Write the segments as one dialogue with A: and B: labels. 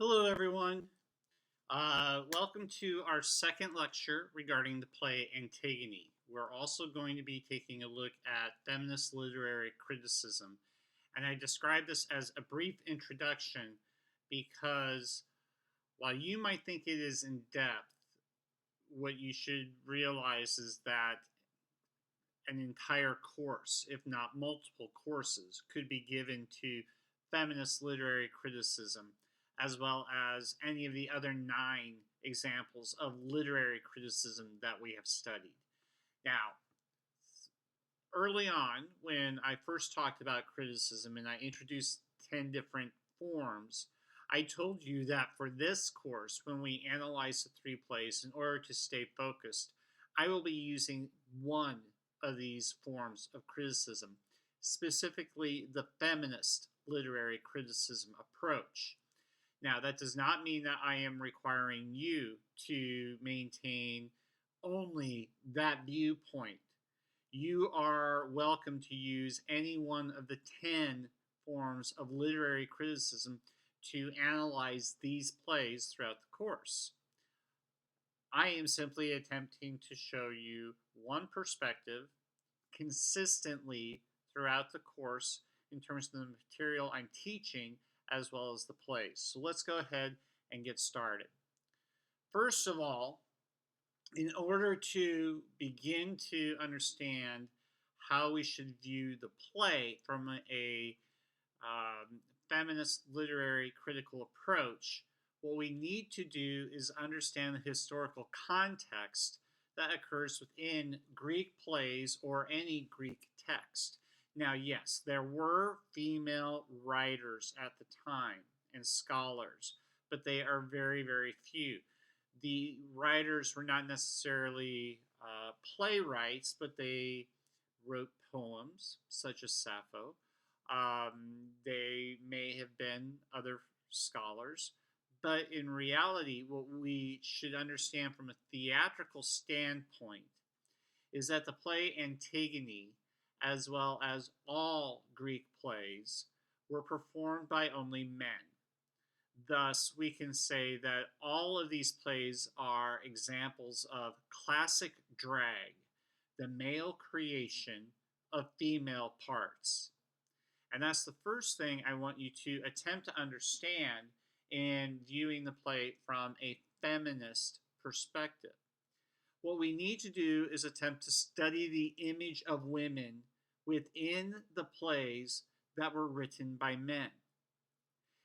A: Hello, everyone. Welcome to our second lecture regarding the play Antigone. We're also going to be taking a look at feminist literary criticism. And I describe this as a brief introduction because while you might think it is in depth, what you should realize is that an entire course, if not multiple courses, could be given to feminist literary criticism, as well as any of the other 9 examples of literary criticism that we have studied. Now, early on, when I first talked about criticism and I introduced 10 different forms, I told you that for this course, when we analyze the 3 plays, in order to stay focused, I will be using one of these forms of criticism, specifically the feminist literary criticism approach. Now, that does not mean that I am requiring you to maintain only that viewpoint. You are welcome to use any one of the 10 forms of literary criticism to analyze these plays throughout the course. I am simply attempting to show you one perspective consistently throughout the course in terms of the material I'm teaching as well as the plays. So let's go ahead and get started. First of all, in order to begin to understand how we should view the play from a feminist literary critical approach, what we need to do is understand the historical context that occurs within Greek plays or any Greek text. Now, yes, there were female writers at the time and scholars, but they are very, very few. The writers were not necessarily playwrights, but they wrote poems, such as Sappho. They may have been other scholars, but in reality, what we should understand from a theatrical standpoint is that the play Antigone, as well as all Greek plays, were performed by only men. Thus, we can say that all of these plays are examples of classic drag, the male creation of female parts. And that's the first thing I want you to attempt to understand in viewing the play from a feminist perspective. What we need to do is attempt to study the image of women within the plays that were written by men.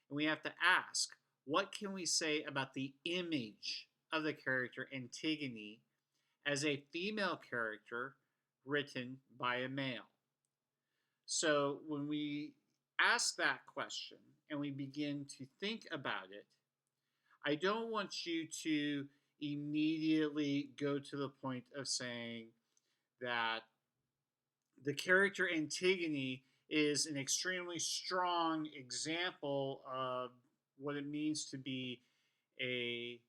A: And we have to ask, what can we say about the image of the character Antigone as a female character written by a male? So when we ask that question and we begin to think about it, I don't want you to immediately go to the point of saying that the character Antigone is an extremely strong example of what it means to be a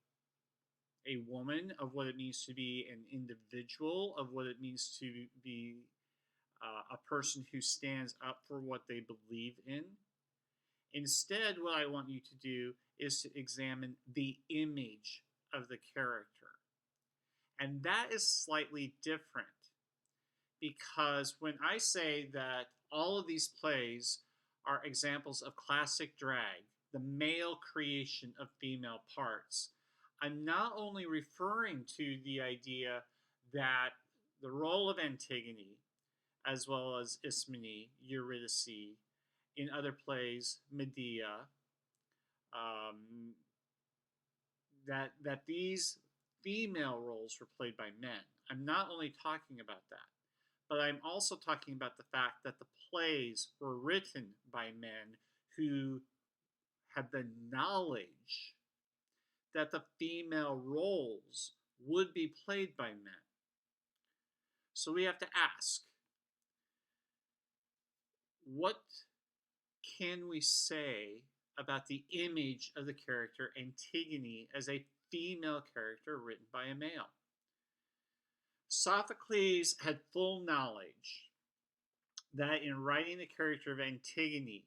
A: woman, of what it means to be an individual, of what it means to be a person who stands up for what they believe in. Instead, what I want you to do is to examine the image of the character. And that is slightly different because when I say that all of these plays are examples of classic drag, the male creation of female parts, I'm not only referring to the idea that the role of Antigone, as well as Ismene, Eurydice, in other plays, Medea, that these female roles were played by men. I'm not only talking about that, but I'm also talking about the fact that the plays were written by men who had the knowledge that the female roles would be played by men. So we have to ask, what can we say about the image of the character Antigone as a female character written by a male? Sophocles had full knowledge that in writing the character of Antigone,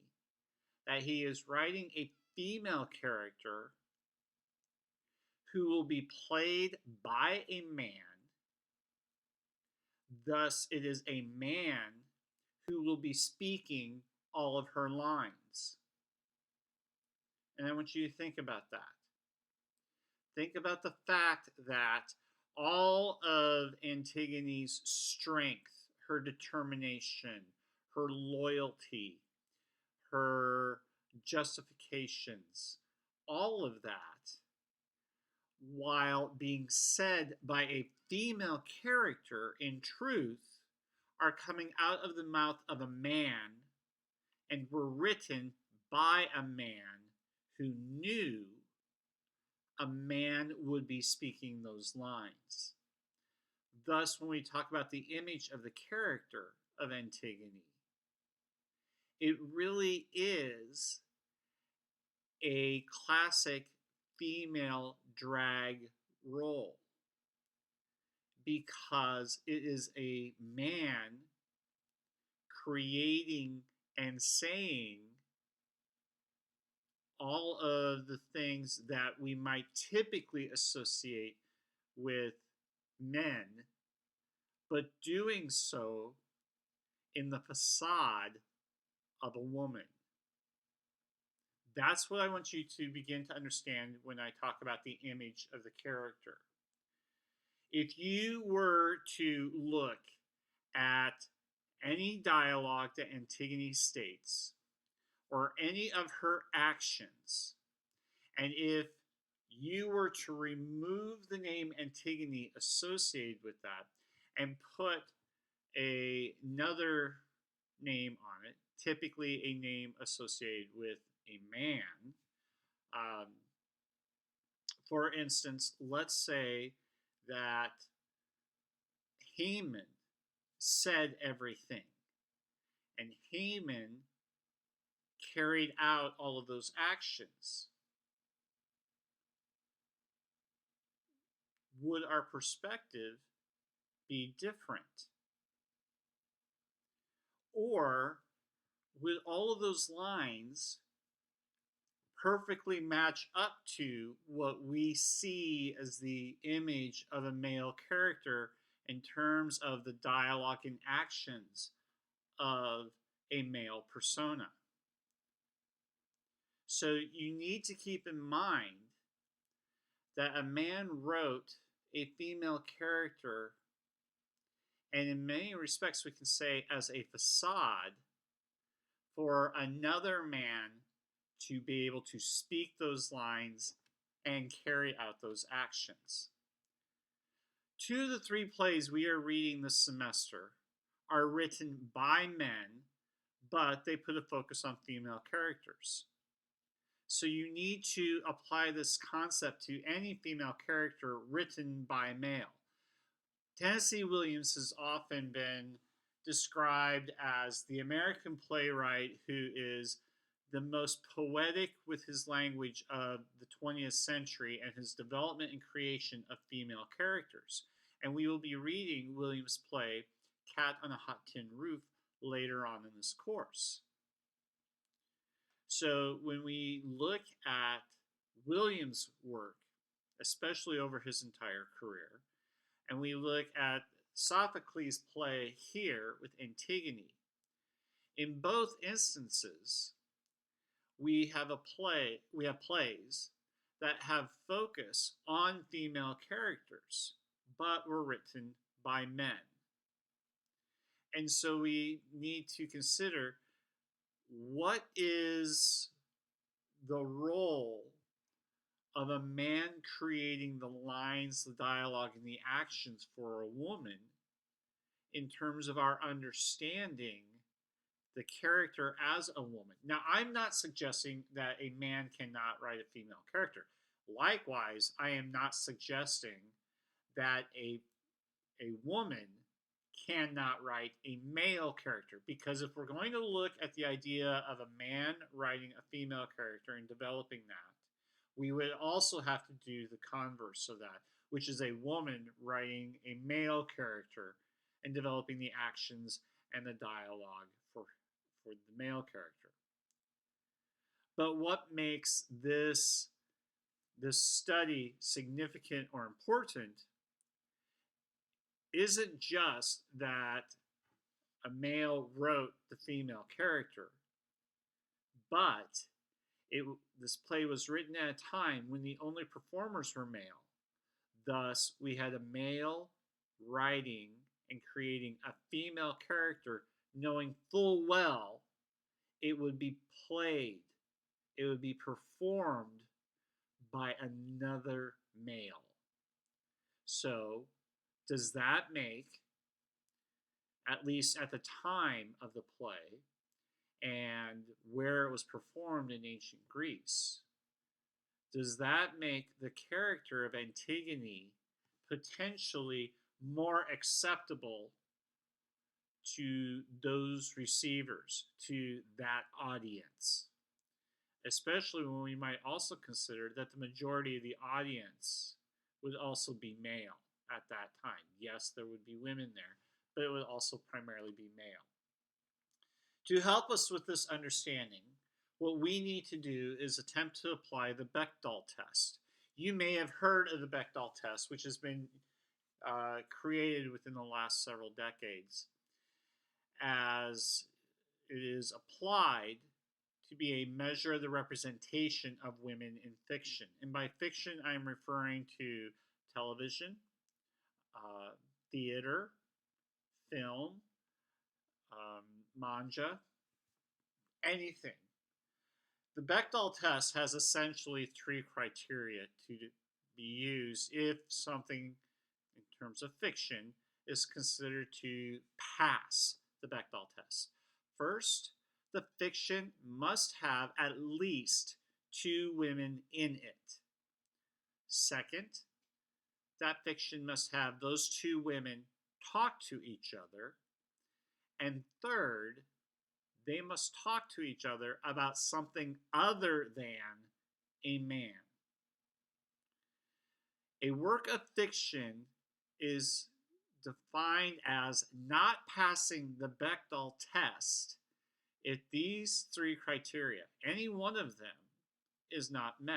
A: that he is writing a female character who will be played by a man. Thus, it is a man who will be speaking all of her lines. And I want you to think about that. Think about the fact that all of Antigone's strength, her determination, her loyalty, her justifications, all of that, while being said by a female character, in truth, are coming out of the mouth of a man and were written by a man who knew a man would be speaking those lines. Thus, when we talk about the image of the character of Antigone, it really is a classic female drag role because it is a man creating and saying all of the things that we might typically associate with men, but doing so in the facade of a woman. That's what I want you to begin to understand when I talk about the image of the character. If you were to look at any dialogue that Antigone states, or any of her actions, and if you were to remove the name Antigone associated with that and put another name on it, typically a name associated with a man, um, for instance, let's say that Haman said everything, and Haman carried out all of those actions. Would our perspective be different? Or would all of those lines perfectly match up to what we see as the image of a male character in terms of the dialogue and actions of a male persona? So you need to keep in mind that a man wrote a female character, and in many respects we can say as a facade for another man to be able to speak those lines and carry out those actions. 2 of the 3 plays we are reading this semester are written by men, but they put a focus on female characters. So you need to apply this concept to any female character written by a male. Tennessee Williams has often been described as the American playwright who is the most poetic with his language of the 20th century and his development and creation of female characters. And we will be reading Williams' play, Cat on a Hot Tin Roof, later on in this course. So when we look at Williams' work, especially over his entire career, and we look at Sophocles' play here with Antigone, in both instances, we have plays that have focus on female characters, but were written by men. And so we need to consider what is the role of a man creating the lines, the dialogue, and the actions for a woman in terms of our understanding the character as a woman. Now, I'm not suggesting that a man cannot write a female character. Likewise, I am not suggesting that a woman cannot write a male character, because if we're going to look at the idea of a man writing a female character and developing that, we would also have to do the converse of that, which is a woman writing a male character and developing the actions and the dialogue for the male character. But what makes this study significant or important isn't just that a male wrote the female character, but it this play was written at a time when the only performers were male. Thus, we had a male writing and creating a female character, knowing full well it would be played, it would be performed by another male. So, does that make, at least at the time of the play and where it was performed in ancient Greece, does that make the character of Antigone potentially more acceptable to those receivers, to that audience? Especially when we might also consider that the majority of the audience would also be male at that time. Yes, there would be women there, but it would also primarily be male. To help us with this understanding, what we need to do is attempt to apply the Bechdel test. You may have heard of the Bechdel test, which has been created within the last several decades, as it is applied to be a measure of the representation of women in fiction. And by fiction, I'm referring to television, uh, theater, film, manga, anything. The Bechdel test has essentially three criteria to be used if something, in terms of fiction, is considered to pass the Bechdel test. First, the fiction must have at least two women in it. Second, that fiction must have those two women talk to each other. And third, they must talk to each other about something other than a man. A work of fiction is defined as not passing the Bechdel test if these three criteria, any one of them, is not met.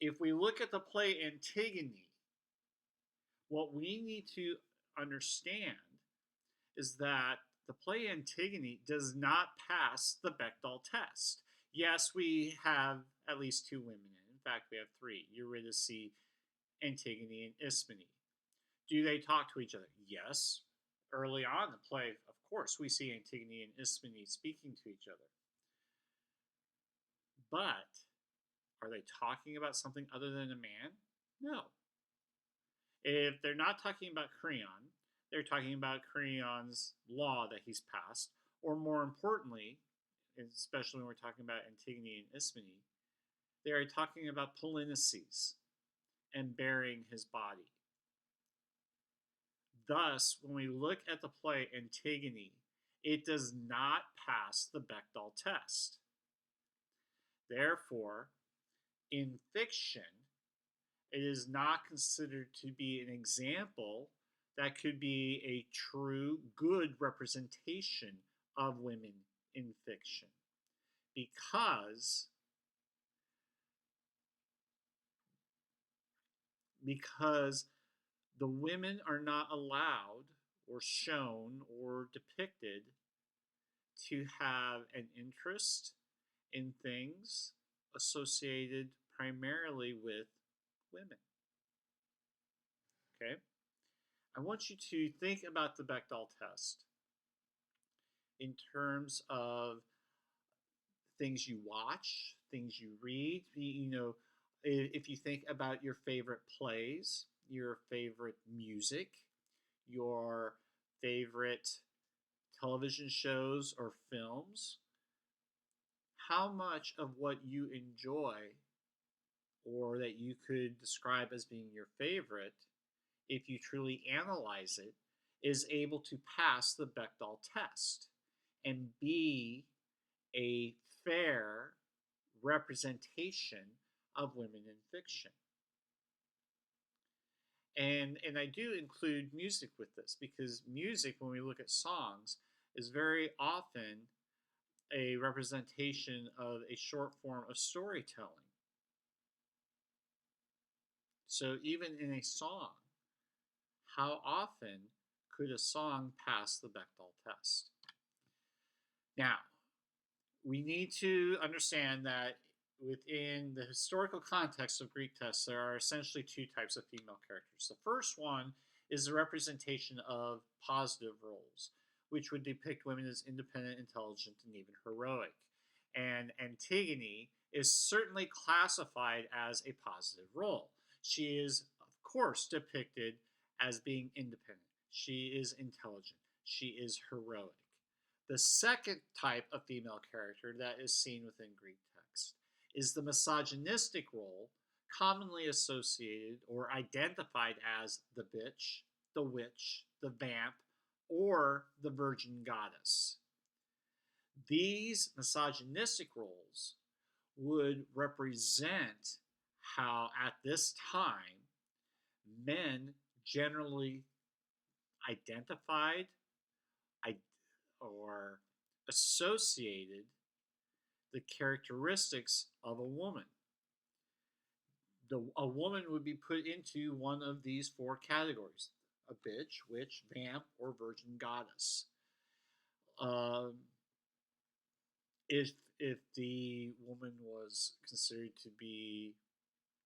A: If we look at the play Antigone, what we need to understand is that the play Antigone does not pass the Bechdel test. Yes, we have at least two women in it. In fact, we have three: Eurydice, Antigone, and Ismene. Do they talk to each other? Yes. Early on in the play, of course, we see Antigone and Ismene speaking to each other. But are they talking about something other than a man? No. If they're not talking about Creon, they're talking about Creon's law that he's passed, or more importantly, especially when we're talking about Antigone and Ismene, they are talking about Polynices and burying his body. Thus, when we look at the play Antigone, it does not pass the Bechdel test. Therefore, in fiction, it is not considered to be an example that could be a true, good representation of women in fiction. Because the women are not allowed or shown or depicted to have an interest in things associated primarily with women. Okay? I want you to think about the Bechdel test in terms of things you watch, things you read. If you think about your favorite plays, your favorite music, your favorite television shows or films, how much of what you enjoy or that you could describe as being your favorite, if you truly analyze it, is able to pass the Bechdel test and be a fair representation of women in fiction. And I do include music with this because music, when we look at songs, is very often a representation of a short form of storytelling. So even in a song, how often could a song pass the Bechdel test? Now, we need to understand that within the historical context of Greek texts, there are essentially two types of female characters. The first one is the representation of positive roles, which would depict women as independent, intelligent, and even heroic. And Antigone is certainly classified as a positive role. She is, of course, depicted as being independent. She is intelligent. She is heroic. The second type of female character that is seen within Greek text is the misogynistic role, commonly associated or identified as the bitch, the witch, the vamp, or the virgin goddess. These misogynistic roles would represent how, at this time, men generally identified or associated the characteristics of a woman. A woman would be put into one of these four categories: a bitch, witch, vamp, or virgin goddess. If the woman was considered to be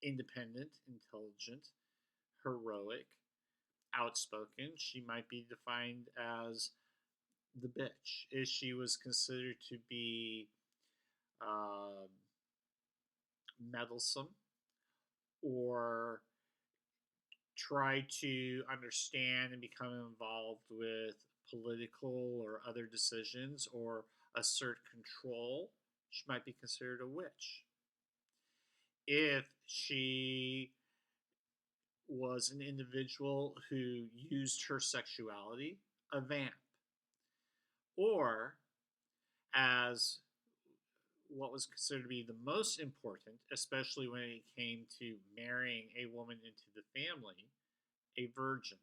A: independent, intelligent, heroic, outspoken, she might be defined as the bitch. If she was considered to be meddlesome or try to understand and become involved with political or other decisions or assert control, she might be considered a witch. If she was an individual who used her sexuality, a vamp. Or, as what was considered to be the most important, especially when it came to marrying a woman into the family, a virgin.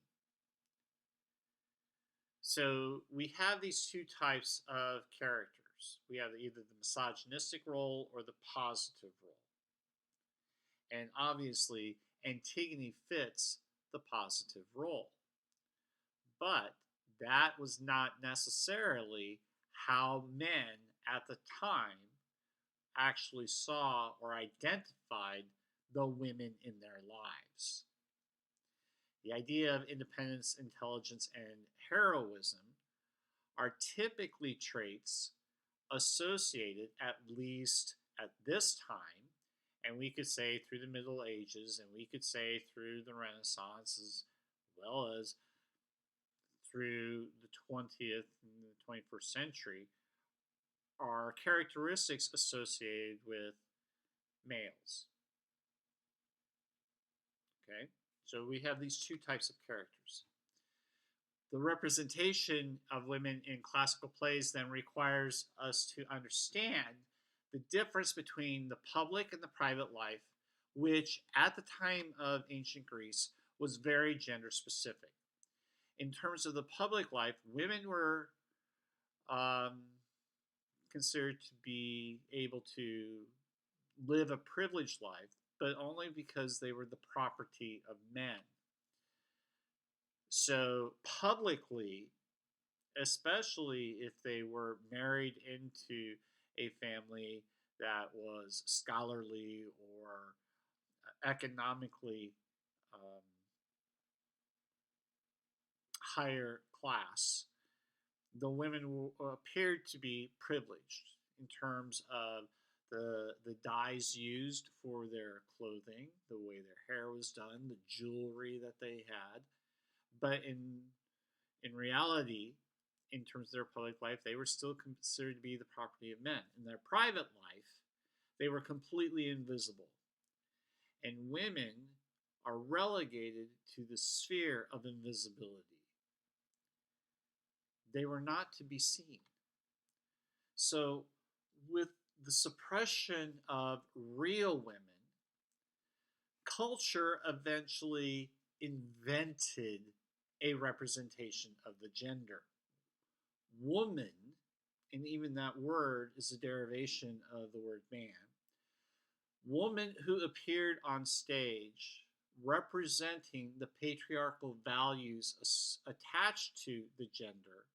A: So we have these two types of characters. We have either the misogynistic role or the positive role. And obviously, Antigone fits the positive role. But that was not necessarily how men at the time actually saw or identified the women in their lives. The idea of independence, intelligence, and heroism are typically traits associated, at least at this time, and we could say through the Middle Ages, and we could say through the Renaissance, as well as through the 20th and the 21st century, are characteristics associated with males. Okay, so we have these two types of characters. The representation of women in classical plays then requires us to understand the difference between the public and the private life, which at the time of ancient Greece was very gender specific. In terms of the public life, women were considered to be able to live a privileged life, but only because they were the property of men. So publicly, especially if they were married into a family that was scholarly or economically higher class, the women appeared to be privileged in terms of the dyes used for their clothing, the way their hair was done, the jewelry that they had. But in reality, in terms of their public life, they were still considered to be the property of men. In their private life, they were completely invisible. And women are relegated to the sphere of invisibility. They were not to be seen. So, with the suppression of real women, culture eventually invented a representation of the gender. Woman and even that word is a derivation of the word man. Woman who appeared on stage representing the patriarchal values attached to the gender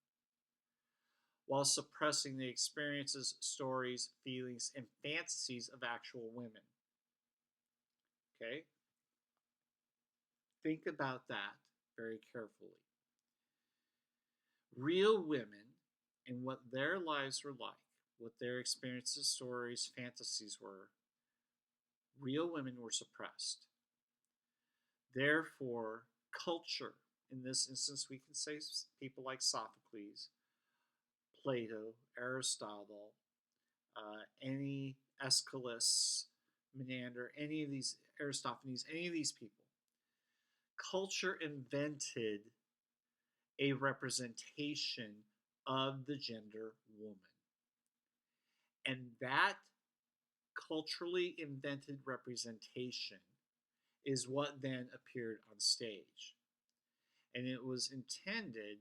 A: while suppressing the experiences, stories, feelings, and fantasies of actual women. Okay? Think about that very carefully. Real women and what their lives were like, what their experiences, stories, fantasies were, real women were suppressed. Therefore, culture, in this instance, we can say people like Sophocles, Plato, Aristotle, any Aeschylus, Menander, any of these, Aristophanes, any of these people. Culture invented a representation of the gender woman. And that culturally invented representation is what then appeared on stage. And it was intended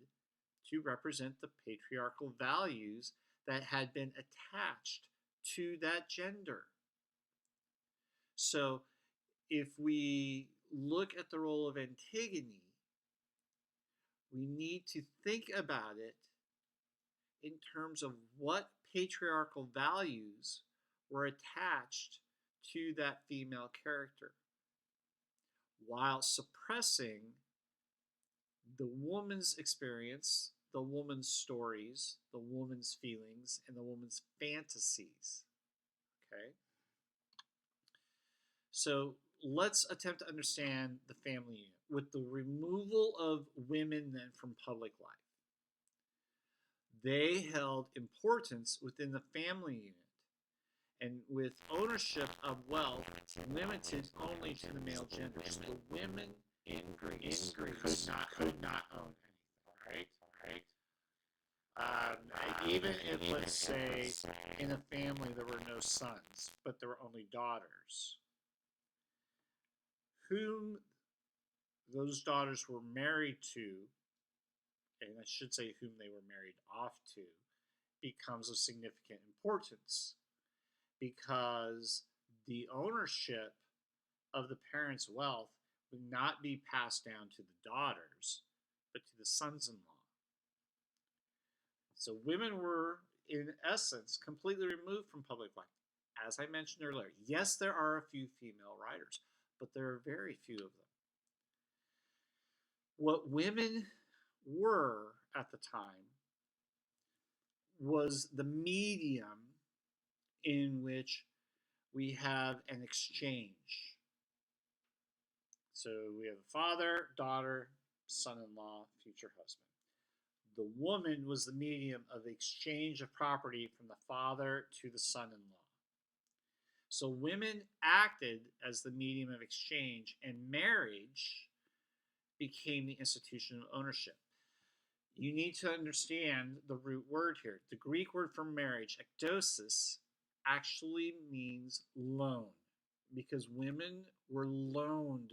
A: to represent the patriarchal values that had been attached to that gender. So if we look at the role of Antigone, we need to think about it in terms of what patriarchal values were attached to that female character while suppressing the woman's experience, the woman's stories, the woman's feelings, and the woman's fantasies. Okay? So let's attempt to understand the family unit. With the removal of women then from public life, they held importance within the family unit. And with ownership of wealth limited only to the male gender. So the women in Greece could not own anything, right? Even if, let's say, in a family there were no sons, but there were only daughters, whom those daughters were married to, and I should say whom they were married off to, becomes of significant importance because the ownership of the parents' wealth would not be passed down to the daughters, but to the sons-in-law. So women were, in essence, completely removed from public life. As I mentioned earlier, yes, there are a few female writers, but there are very few of them. What women were at the time was the medium in which we have an exchange. So we have a father, daughter, son-in-law, future husband. The woman was the medium of exchange of property from the father to the son-in-law. So women acted as the medium of exchange, and marriage became the institution of ownership. You need to understand the root word here. The Greek word for marriage, ekdosis, actually means loan, because women were loaned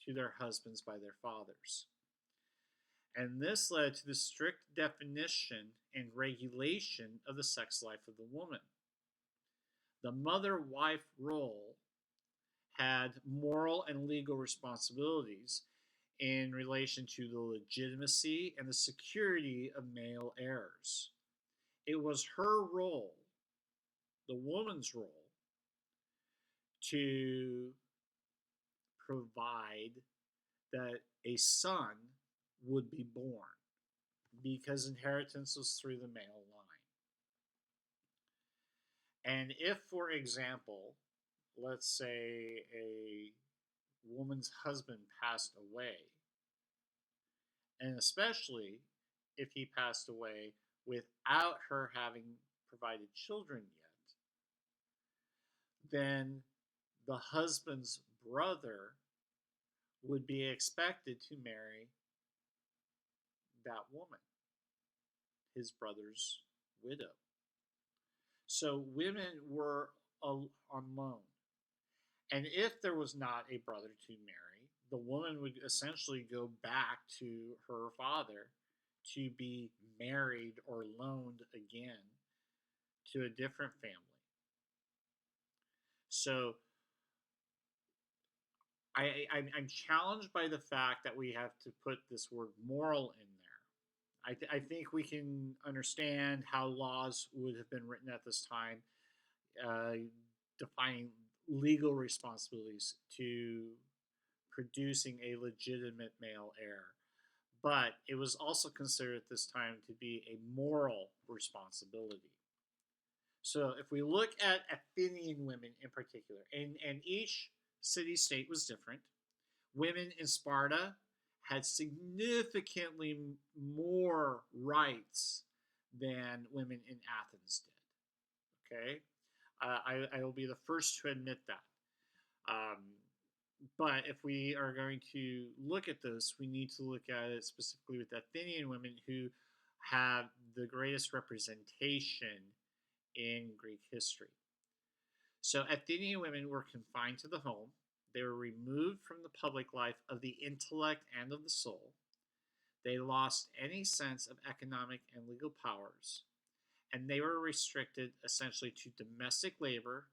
A: to their husbands by their fathers. And this led to the strict definition and regulation of the sex life of the woman. The mother-wife role had moral and legal responsibilities in relation to the legitimacy and the security of male heirs. It was her role, the woman's role, to provide that a son would be born because inheritance was through the male line. And if, for example, let's say a woman's husband passed away, and especially if he passed away without her having provided children yet, then the husband's brother would be expected to marry that woman, his brother's widow. So women were on loan. And if there was not a brother to marry, the woman would essentially go back to her father to be married or loaned again to a different family. So I'm challenged by the fact that we have to put this word moral in there. I think we can understand how laws would have been written at this time, uh, defining legal responsibilities to producing a legitimate male heir. But it was also considered at this time to be a moral responsibility. So if we look at Athenian women in particular, and each city state was different, women in Sparta had significantly more rights than women in Athens did. Okay, I will be the first to admit that. Um, but if we are going to look at this, we need to look at it specifically with Athenian women who have the greatest representation in Greek history. So Athenian women were confined to the home. They were removed from the public life of the intellect and of the soul. They lost any sense of economic and legal powers, and they were restricted essentially to domestic labor,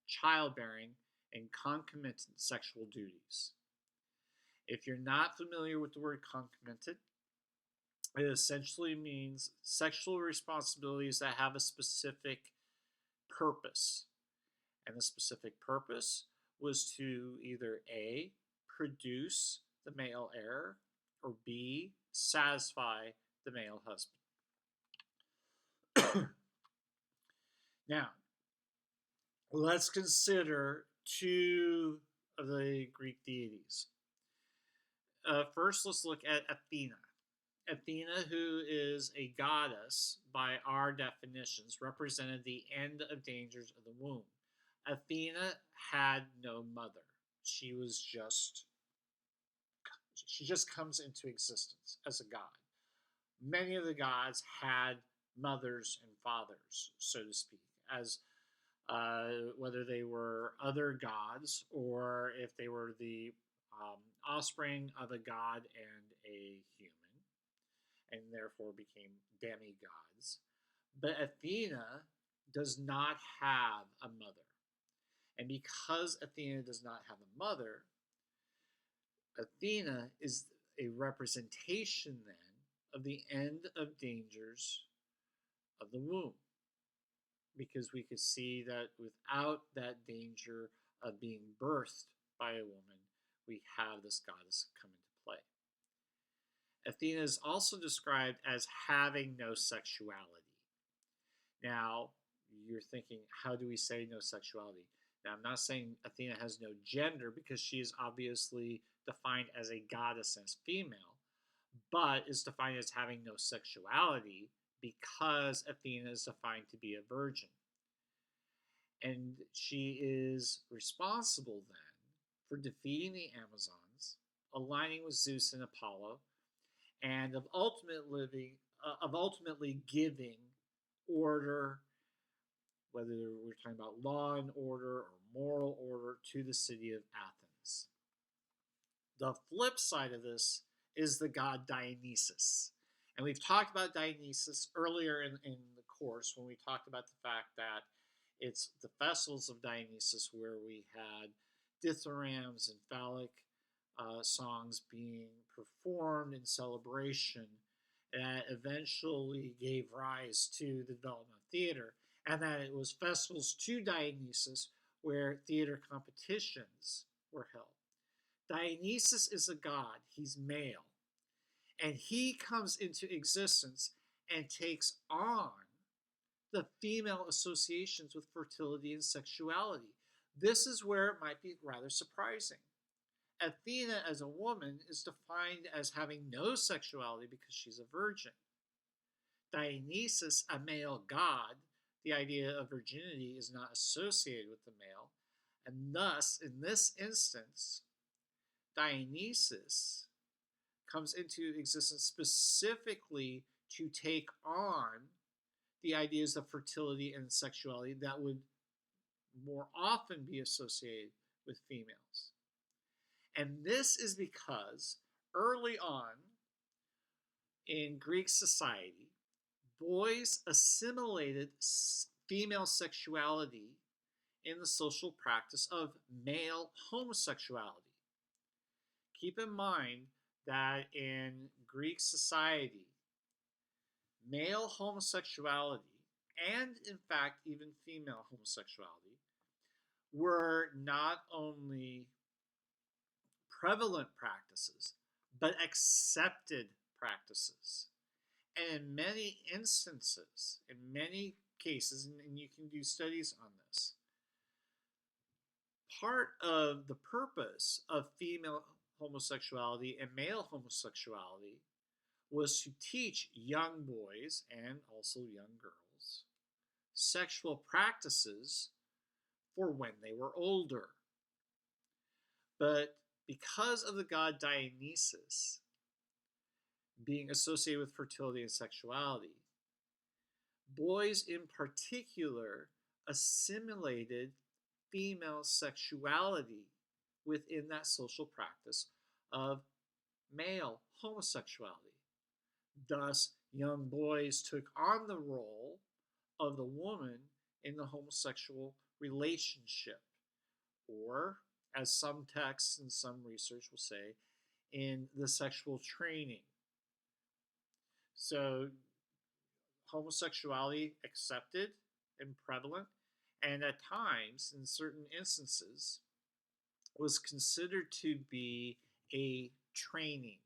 A: childbearing, and concomitant sexual duties. If you're not familiar with the word concomitant, it essentially means sexual responsibilities that have a specific purpose. And the specific purpose was to either A, produce the male heir, or B, satisfy the male husband. Now, let's consider two of the Greek deities. First, let's look at Athena. Athena, who is a goddess by our definitions, represented the end of dangers of the womb. Athena had no mother. She just comes into existence as a god. Many of the gods had mothers and fathers, so to speak, as whether they were other gods or if they were the offspring of a god and a human, and therefore became demigods. But Athena does not have a mother. And because Athena does not have a mother, Athena is a representation then of the end of dangers of the womb. Because we could see that without that danger of being birthed by a woman, we have this goddess come into play. Athena is also described as having no sexuality. Now, you're thinking, how do we say no sexuality? Now, I'm not saying Athena has no gender because she is obviously defined as a goddess as female, but is defined as having no sexuality because Athena is defined to be a virgin. And she is responsible then for defeating the Amazons, aligning with Zeus and Apollo, and of ultimately giving order, whether we're talking about law and order or moral order, to the city of Athens. The flip side of this is the god Dionysus. And we've talked about Dionysus earlier in the course when we talked about the fact that it's the festivals of Dionysus where we had dithyrambs and phallic songs being performed in celebration that eventually gave rise to the development of theater, and that it was festivals to Dionysus where theater competitions were held. Dionysus is a god, he's male, and he comes into existence and takes on the female associations with fertility and sexuality. This is where it might be rather surprising. Athena, as a woman, is defined as having no sexuality because she's a virgin. Dionysus, a male god, the idea of virginity is not associated with the male, and thus, in this instance, Dionysus comes into existence specifically to take on the ideas of fertility and sexuality that would more often be associated with females. And this is because early on in Greek society, boys assimilated female sexuality in the social practice of male homosexuality. Keep in mind that in Greek society, male homosexuality, and in fact, even female homosexuality, were not only prevalent practices, but accepted practices. And in many instances, in many cases, and you can do studies on this, part of the purpose of female homosexuality and male homosexuality was to teach young boys and also young girls sexual practices for when they were older. But because of the god Dionysus being associated with fertility and sexuality, boys in particular assimilated female sexuality within that social practice of male homosexuality. Thus, young boys took on the role of the woman in the homosexual relationship, or, as some texts and some research will say, in the sexual training. So, homosexuality accepted and prevalent, and at times, in certain instances, was considered to be a training.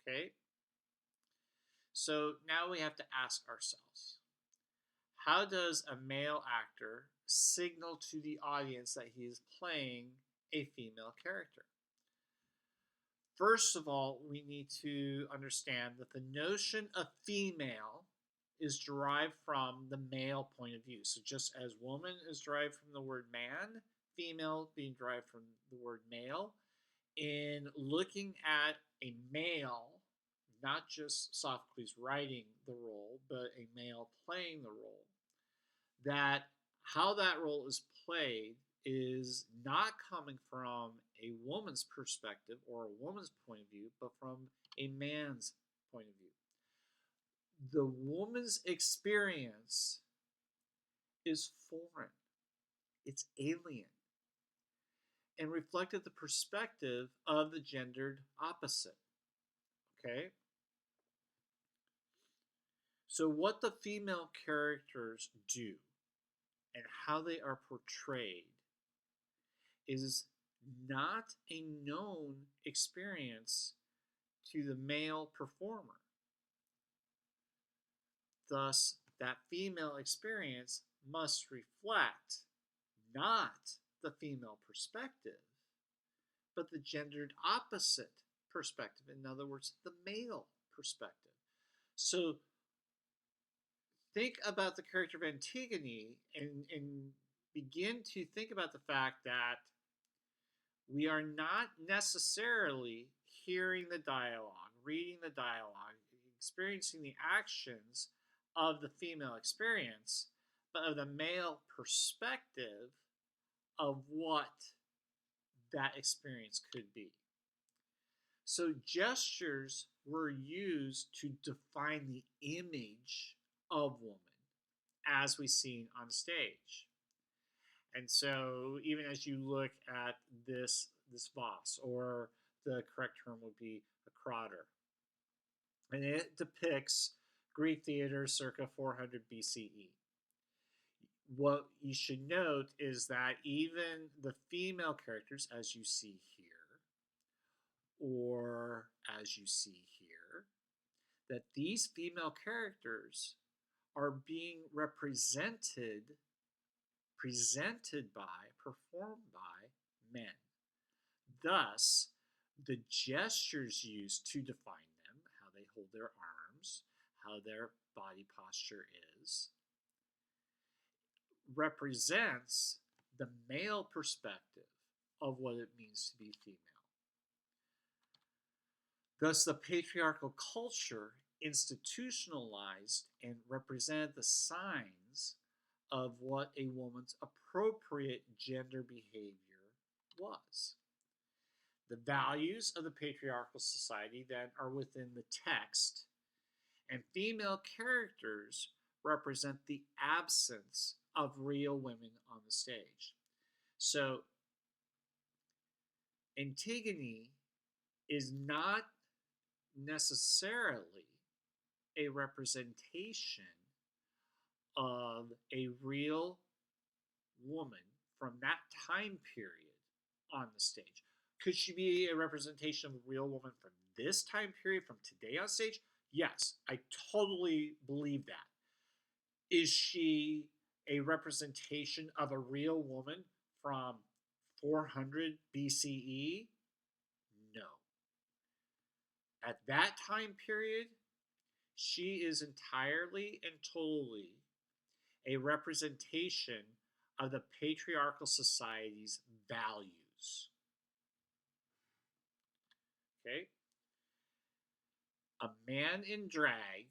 A: Okay? So now we have to ask ourselves, how does a male actor signal to the audience that he is playing a female character? First of all, we need to understand that the notion of female is derived from the male point of view. So just as woman is derived from the word man, female being derived from the word male, in looking at a male, not just Sophocles writing the role, but a male playing the role, that how that role is played is not coming from a woman's perspective or a woman's point of view, but from a man's point of view. The woman's experience is foreign, it's alien, and reflected the perspective of the gendered opposite. Okay? So, what the female characters do and how they are portrayed is not a known experience to the male performer. Thus, that female experience must reflect not the female perspective, but the gendered opposite perspective. In other words, the male perspective. So, think about the character of Antigone and begin to think about the fact that we are not necessarily hearing the dialogue, reading the dialogue, experiencing the actions of the female experience, but of the male perspective of what that experience could be. So gestures were used to define the image of woman as we see on stage. And so even as you look at this vase, or the correct term would be a crater, and it depicts Greek theater circa 400 BCE. What you should note is that even the female characters, as you see here, or as you see here, that these female characters are being presented by, performed by men. Thus, the gestures used to define them, how they hold their arms, how their body posture is, represents the male perspective of what it means to be female. Thus, the patriarchal culture institutionalized and represented the signs of what a woman's appropriate gender behavior was. The values of the patriarchal society then are within the text,
B: And female characters represent the absence of real women on the stage. So Antigone is not necessarily a representation of a real woman from that time period on the stage. Could she be a representation of a real woman from this time period, from today on stage? Yes, I totally believe that. Is she a representation of a real woman from 400 BCE? No. At that time period, she is entirely and totally a representation of the patriarchal society's values. Okay? A man in drag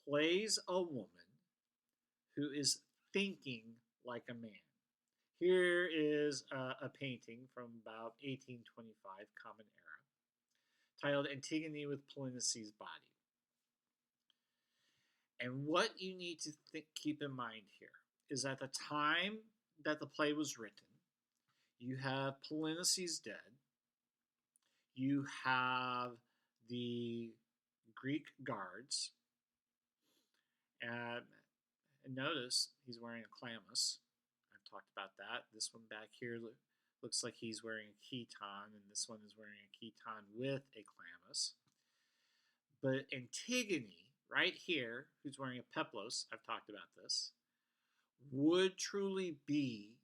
B: plays a woman who is thinking like a man. Here is a painting from about 1825, Common Era, titled Antigone with Polyneices' Body. And what you need to keep in mind here is at the time that the play was written, you have Polyneices dead, you have the Greek guards, and notice he's wearing a chlamys. I've talked about that. This one back here looks like he's wearing a chiton, and this one is wearing a chiton with a chlamys. But Antigone, right here, who's wearing a peplos, I've talked about this, would truly be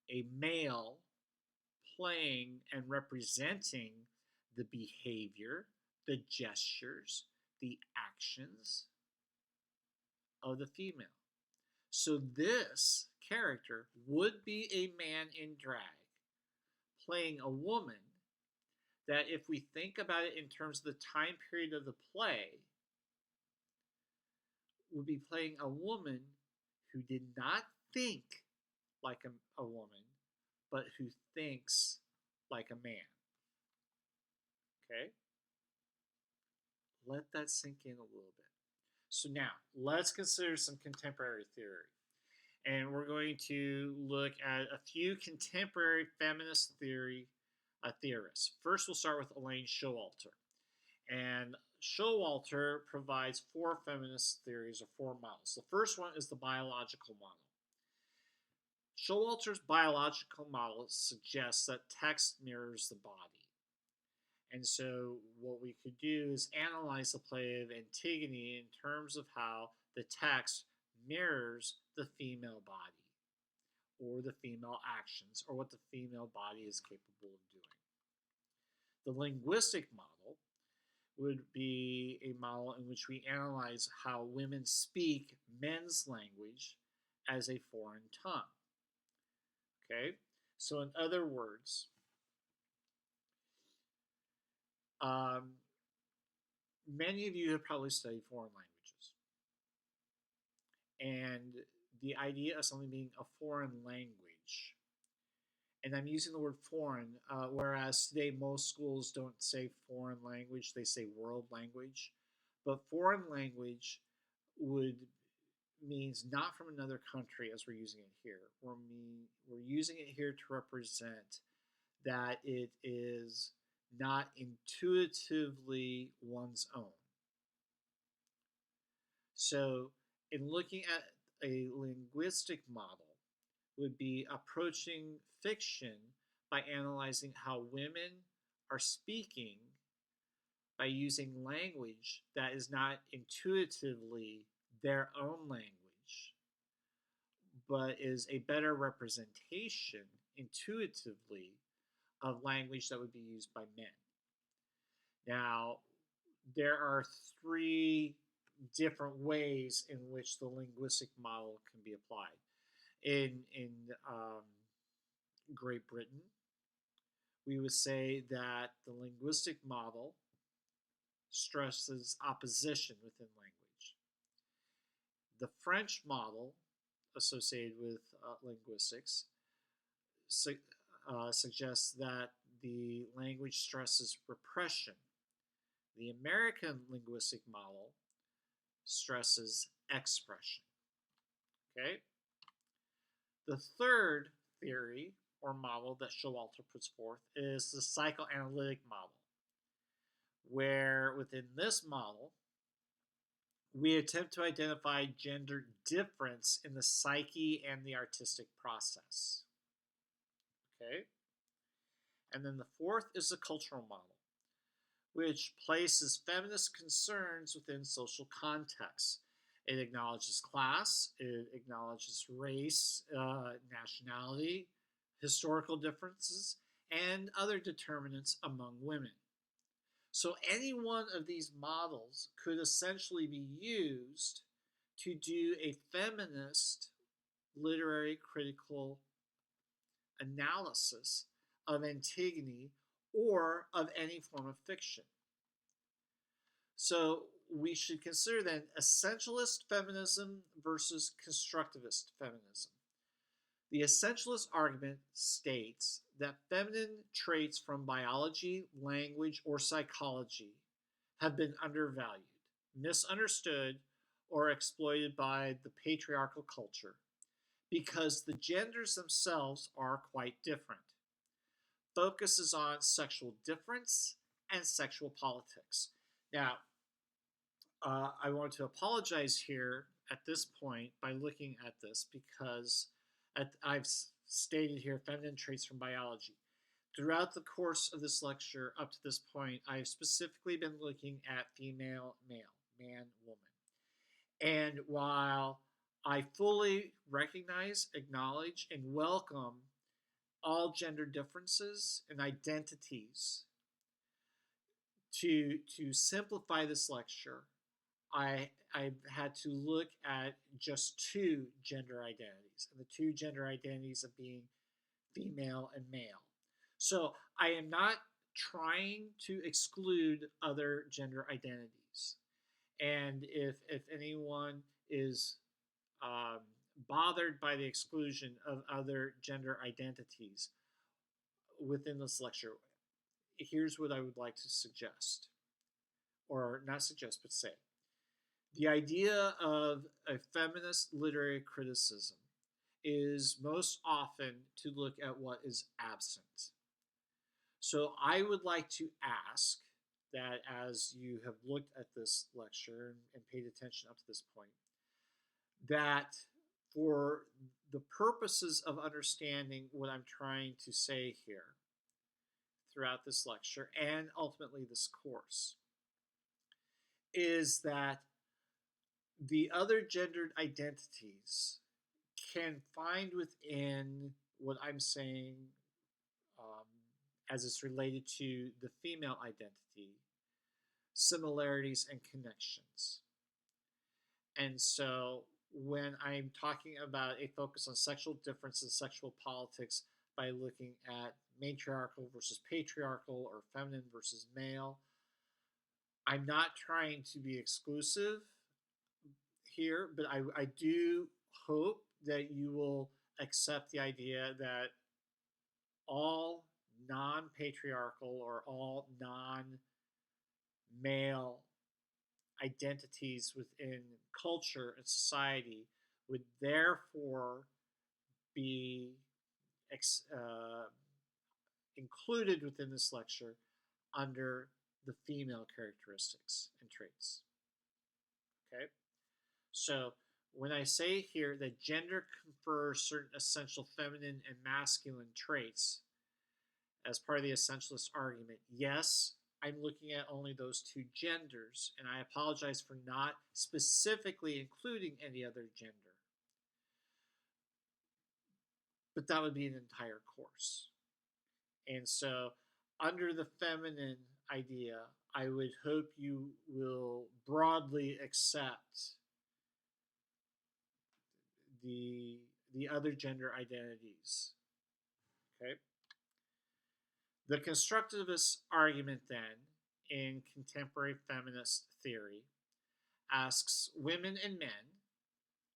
B: a male playing and representing the behavior, the gestures, the actions of the female. So this character would be a man in drag playing a woman that, if we think about it in terms of the time period of the play, would be playing a woman who did not think like a woman, but who thinks like a man. Okay? Let that sink in a little bit. So now, let's consider some contemporary theory. And we're going to look at a few contemporary feminist theorists. First, we'll start with Elaine Showalter. And Showalter provides 4 feminist theories, or 4 models. The first one is the biological model. Showalter's biological model suggests that text mirrors the body. And so what we could do is analyze the play of Antigone in terms of how the text mirrors the female body, or the female actions, or what the female body is capable of doing. The linguistic model would be a model in which we analyze how women speak men's language as a foreign tongue. Okay? So in other words, many of you have probably studied foreign languages. And the idea of something being a foreign language, and I'm using the word foreign, whereas today most schools don't say foreign language, they say world language. But foreign language means not from another country as we're using it here. We're using it here to represent that it is not intuitively one's own. So in looking at a linguistic model, would be approaching fiction by analyzing how women are speaking by using language that is not intuitively their own language, but is a better representation intuitively of language that would be used by men. Now, there are 3 different ways in which the linguistic model can be applied. In Great Britain, we would say that the linguistic model stresses opposition within language. The French model associated with linguistics suggests that the language stresses repression The American linguistic model stresses expression. Okay? The third theory or model that Showalter puts forth is the psychoanalytic model, where within this model, we attempt to identify gender difference in the psyche and the artistic process. Okay? And then the fourth is the cultural model, which places feminist concerns within social contexts. It acknowledges class, it acknowledges race, nationality, historical differences, and other determinants among women. So any one of these models could essentially be used to do a feminist literary critical analysis of Antigone or of any form of fiction. So we should consider then essentialist feminism versus constructivist feminism. The essentialist argument states that feminine traits from biology, language, or psychology have been undervalued, misunderstood, or exploited by the patriarchal culture because the genders themselves are quite different. Focuses on sexual difference and sexual politics. Now, I want to apologize here at this point by looking at this because I've stated here feminine traits from biology. Throughout the course of this lecture up to this point, I've specifically been looking at female, male, man, woman. And while I fully recognize, acknowledge, and welcome all gender differences and identities, to simplify this lecture, I've had to look at just two gender identities, and the two gender identities of being female and male. So I am not trying to exclude other gender identities. And if anyone is bothered by the exclusion of other gender identities within this lecture, here's what I would like to suggest. Or not suggest, but say. The idea of a feminist literary criticism is most often to look at what is absent. So I would like to ask that as you have looked at this lecture and paid attention up to this point, that for the purposes of understanding what I'm trying to say here throughout this lecture and ultimately this course, is that the other gendered identities can find within what I'm saying as it's related to the female identity similarities and connections. And so when I'm talking about a focus on sexual difference and sexual politics by looking at matriarchal versus patriarchal or feminine versus male, I'm not trying to be exclusive here, but I do hope that you will accept the idea that all non-patriarchal or all non-male identities within culture and society would therefore be included within this lecture under the female characteristics and traits. Okay? So when I say here that gender confers certain essential feminine and masculine traits as part of the essentialist argument, yes, I'm looking at only those two genders, and I apologize for not specifically including any other gender. But that would be an entire course. And so under the feminine idea, I would hope you will broadly accept the other gender identities. Okay? The constructivist argument then in contemporary feminist theory asks women and men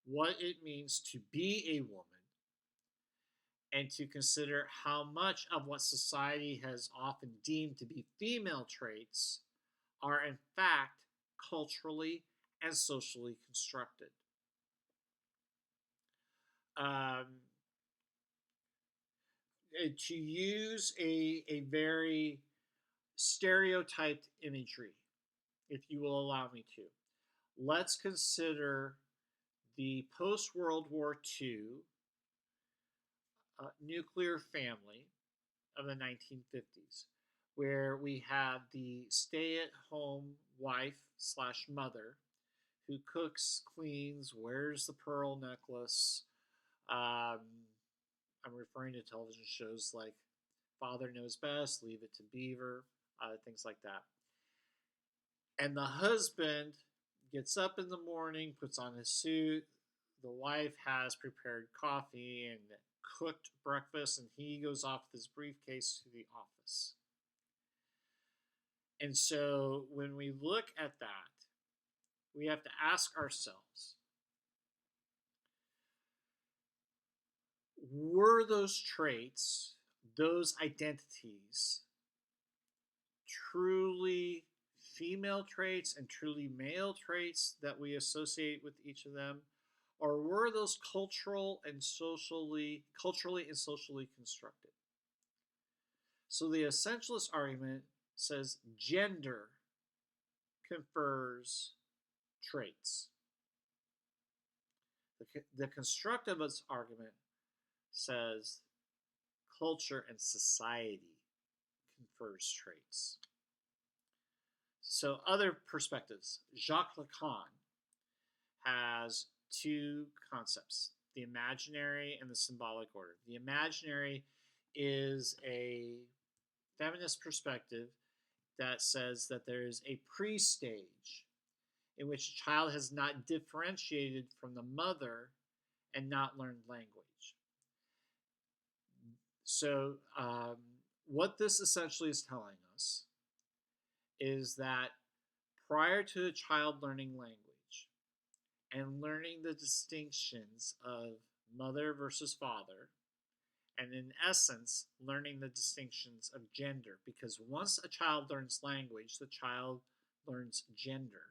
B: what it means to be a woman and to consider how much of what society has often deemed to be female traits are in fact culturally and socially constructed. Um, to use a very stereotyped imagery, if you will allow me to, let's consider the post World War II nuclear family of the 1950s, where we have the stay at home wife slash mother who cooks, cleans, wears the pearl necklace. Um, I'm referring to television shows like Father Knows Best, Leave It to Beaver, things like that. And the husband gets up in the morning, puts on his suit. The wife has prepared coffee and cooked breakfast, and he goes off with his briefcase to the office. And so when we look at that, we have to ask ourselves, were those traits, those identities, truly female traits and truly male traits that we associate with each of them, or were those culturally and socially constructed? So the essentialist argument says gender confers traits. The constructivist argument says culture and society confers traits. So other perspectives. Jacques Lacan has two concepts, the imaginary and the symbolic order. The imaginary is a feminist perspective that says that there is a pre-stage in which a child has not differentiated from the mother and not learned language. So what this essentially is telling us is that prior to a child learning language and learning the distinctions of mother versus father, and in essence, learning the distinctions of gender, because once a child learns language, the child learns gender,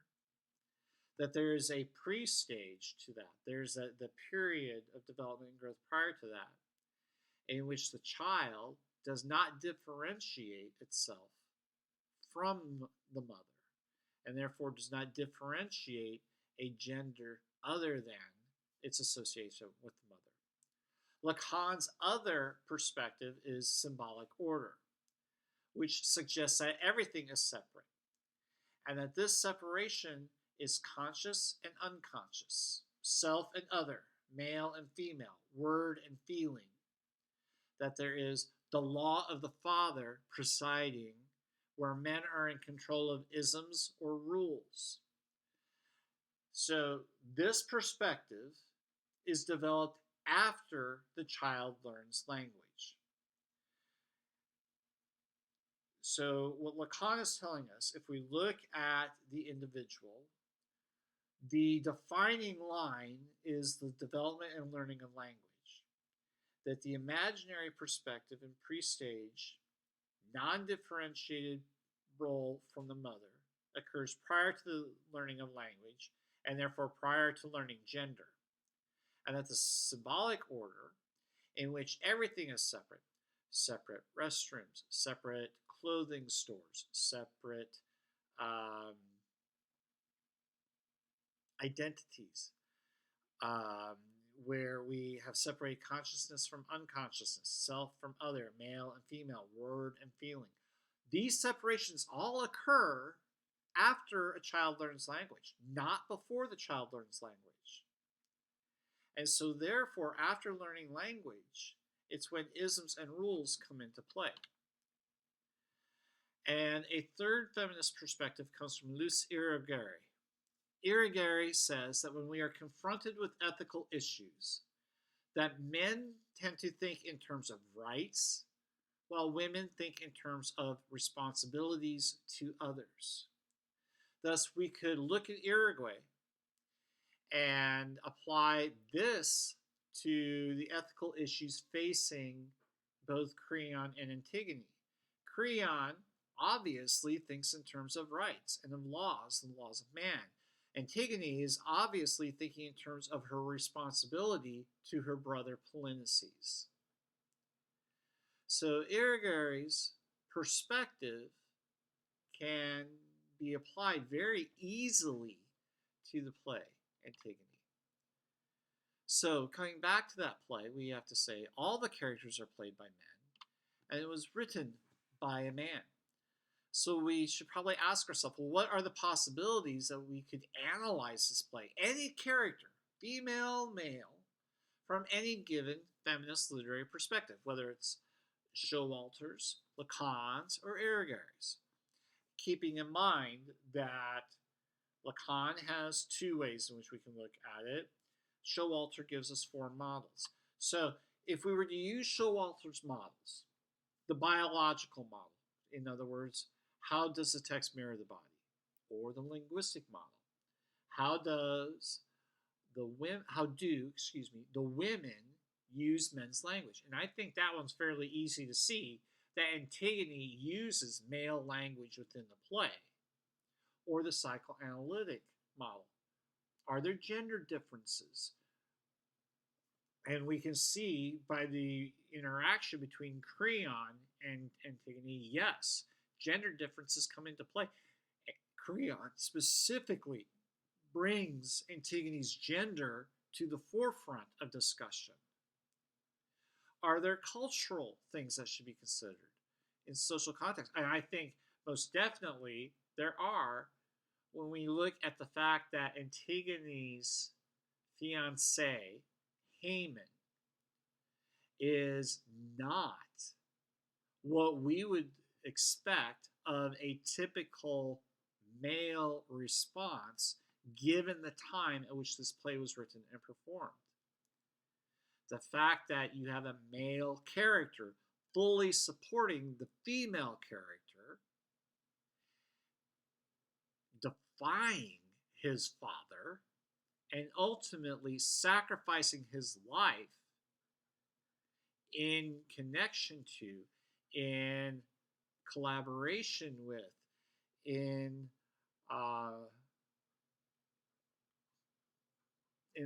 B: that there is a pre-stage to that. There's the period of development and growth prior to that, in which the child does not differentiate itself from the mother, and therefore does not differentiate a gender other than its association with the mother. Lacan's other perspective is symbolic order, which suggests that everything is separate, and that this separation is conscious and unconscious, self and other, male and female, word and feeling, that there is the law of the father presiding where men are in control of isms or rules. So this perspective is developed after the child learns language. So what Lacan is telling us, if we look at the individual, the defining line is the development and learning of language. That the imaginary perspective in pre-stage, non-differentiated role from the mother occurs prior to the learning of language, and therefore prior to learning gender. And that the symbolic order, in which everything is separate, separate restrooms, separate clothing stores, separate identities, where we have separated consciousness from unconsciousness, self from other, male and female, word and feeling. These separations all occur after a child learns language, not before the child learns language. And so therefore, after learning language, it's when isms and rules come into play. And a third feminist perspective comes from Luce Irigaray. Irigaray says that when we are confronted with ethical issues, that men tend to think in terms of rights, while women think in terms of responsibilities to others. Thus, we could look at Irigaray and apply this to the ethical issues facing both Creon and Antigone. Creon obviously thinks in terms of rights and of laws, and the laws of man. Antigone is obviously thinking in terms of her responsibility to her brother Polyneices. So Irigary's perspective can be applied very easily to the play Antigone. So coming back to that play, we have to say all the characters are played by men, and it was written by a man. So we should probably ask ourselves, well, what are the possibilities that we could analyze this play? Any character, female, male, from any given feminist literary perspective, whether it's Showalter's, Lacan's, or Irigary's. Keeping in mind that Lacan has two ways in which we can look at it. Showalter gives us four models. So if we were to use Showalter's models, the biological model, in other words, how does the text mirror the body? Or the linguistic model, how do the women use men's language? And I think that one's fairly easy to see, that Antigone uses male language within the play. Or the psychoanalytic model. Are there gender differences? And we can see by the interaction between Creon and Antigone, yes, gender differences come into play. Creon specifically brings Antigone's gender to the forefront of discussion. Are there cultural things that should be considered in social context? And I think most definitely there are, when we look at the fact that Antigone's fiancé, Haman, is not what we would expect of a typical male response given the time at which this play was written and performed. The fact that you have a male character fully supporting the female character, defying his father, and ultimately sacrificing his life in connection to, in collaboration with, in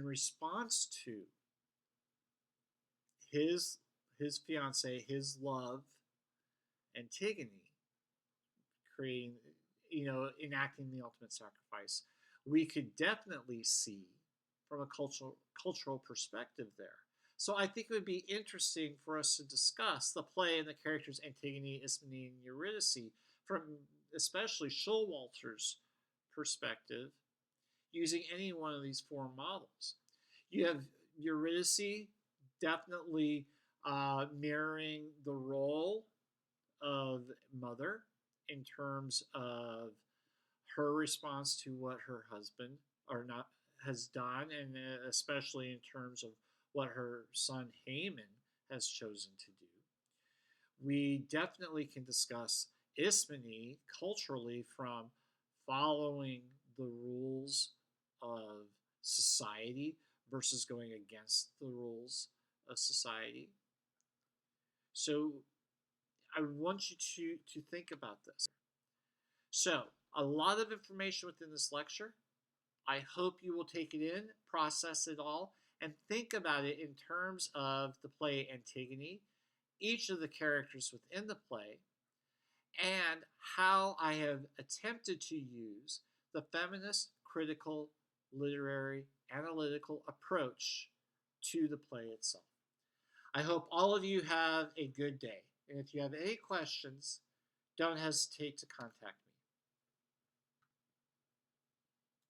B: response to his fiancée, his love, Antigone, creating, enacting the ultimate sacrifice. We could definitely see from a cultural perspective there. So I think it would be interesting for us to discuss the play and the characters Antigone, Ismene, and Eurydice from especially Showalter's perspective, using any one of these four models. You have Eurydice definitely mirroring the role of mother in terms of her response to what her husband or not has done, and especially in terms of what her son Haman has chosen to do. We definitely can discuss Ismene culturally from following the rules of society versus going against the rules of society. So I want you to think about this. So a lot of information within this lecture. I hope you will take it in, process it all, and think about it in terms of the play Antigone, each of the characters within the play, and how I have attempted to use the feminist, critical, literary, analytical approach to the play itself. I hope all of you have a good day. And if you have any questions, don't hesitate to contact me.